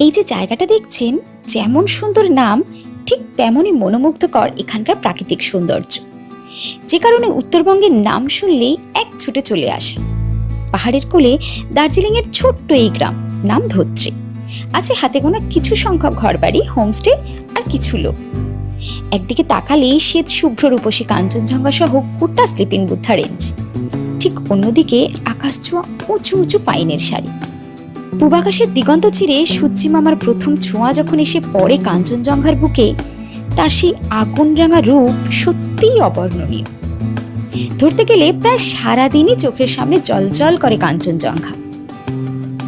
এই যে জায়গাটা দেখছেন, যেমন সুন্দর নাম ঠিক তেমনই মনোমুগ্ধকর এখানকার প্রাকৃতিক সৌন্দর্য, যে কারণে উত্তরবঙ্গের নাম শুনলেই এক ছুটে চলে আসে। পাহাড়ের কোলে দার্জিলিং এর ছোট্ট এই গ্রাম, নাম ধত্রী। আছে হাতে গোনা কিছু সংখ্যক ঘরবাড়ি, হোমস্টে আর কিছু লোক। একদিকে তাকালেই শ্বেত শুভ্র রূপসী কাঞ্চনজঙ্ঘা সহ গোটা স্লিপিং বুদ্ধা রেঞ্জ, ঠিক অন্যদিকে আকাশ ছোঁয়া উঁচু উঁচু পাইনের সারি। পূবাকাশের দিগন্ত চিরে সূর্যি মামার প্রথম ছোঁয়া যখন এসে পড়ে কাঞ্চনজঙ্ঘার বুকে, তার সেই আগুন রাঙা রূপ সত্যিই অবর্ণনীয়। ধরতে গেলে প্রায় সারাদিনই চোখের সামনে জলজল করে কাঞ্চনজঙ্ঘা।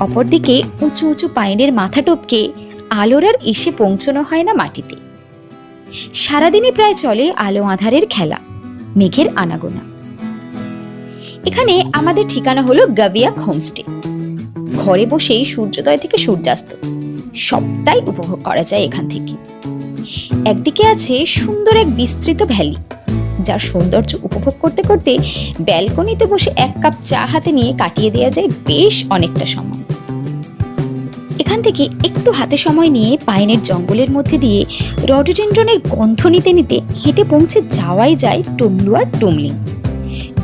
অপরদিকে উঁচু উঁচু পাইনের মাথা টপকে আলোর আর এসে পৌঁছানো হয় না মাটিতে। সারাদিনই প্রায় চলে আলো আঁধারের খেলা, মেঘের আনাগোনা। এখানে আমাদের ঠিকানা হলো গাভিয়া হোমস্টে। ঘরে বসেই সূর্যোদয় থেকে সূর্যাস্ত সবটাই উপভোগ করা যায় এখান থেকে। একদিকে আছে সুন্দর এক বিস্তৃত ভ্যালি, যার সৌন্দর্য উপভোগ করতে করতে ব্যালকনিতে বসে এক কাপ চা হাতে নিয়ে কাটিয়ে দেওয়া যায় বেশ অনেকটা সময়। এখান থেকে একটু হাতে সময় নিয়ে পাইনের জঙ্গলের মধ্যে দিয়ে রডোডেনড্রনের গন্ধ নিতে নিতে হেঁটে পৌঁছে যাওয়াই যায় টুমলু আর টুমলিং।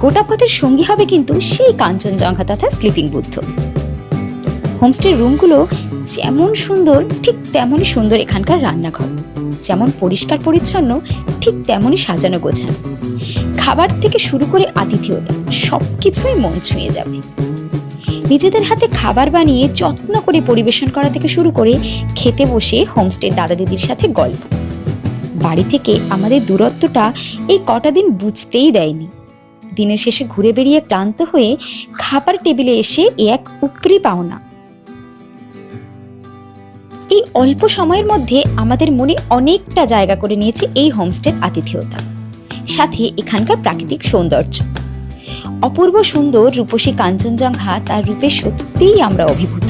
গোটা পথের সঙ্গী হবে কিন্তু সেই কাঞ্চনজঙ্ঘা তথা স্লিপিং বুদ্ধ। হোমস্টের রুমগুলো যেমন সুন্দর ঠিক তেমনই সুন্দর এখানকার রান্নাঘর, যেমন পরিষ্কার পরিচ্ছন্ন ঠিক তেমনই সাজানো গোছানো। খাবার থেকে শুরু করে আতিথেয়তা সবকিছুই মন ছুঁয়ে যাবে। নিজেদের হাতে খাবার বানিয়ে যত্ন করে পরিবেশন করা থেকে শুরু করে খেতে বসে হোমস্টে দাদা দিদির সাথে গল্প। বাড়ি থেকে আমাদের দূরত্বটা এই কটা দিন বুঝতেই দেয়নি। দিনের শেষে ঘুরে বেরিয়ে ক্লান্ত হয়ে খাবার টেবিলে এসে এক উপরি পাওনা। এই অল্প সময়ের মধ্যে আমাদের মনে অনেকটা জায়গা করে নিয়েছে এই হোমস্টের আতিথেয়তা, সাথে এখানকার প্রাকৃতিক সৌন্দর্য। অপূর্ব সুন্দর রূপসী কাঞ্চনজঙ্ঘা, তার রূপে সত্যিই আমরা অভিভূত।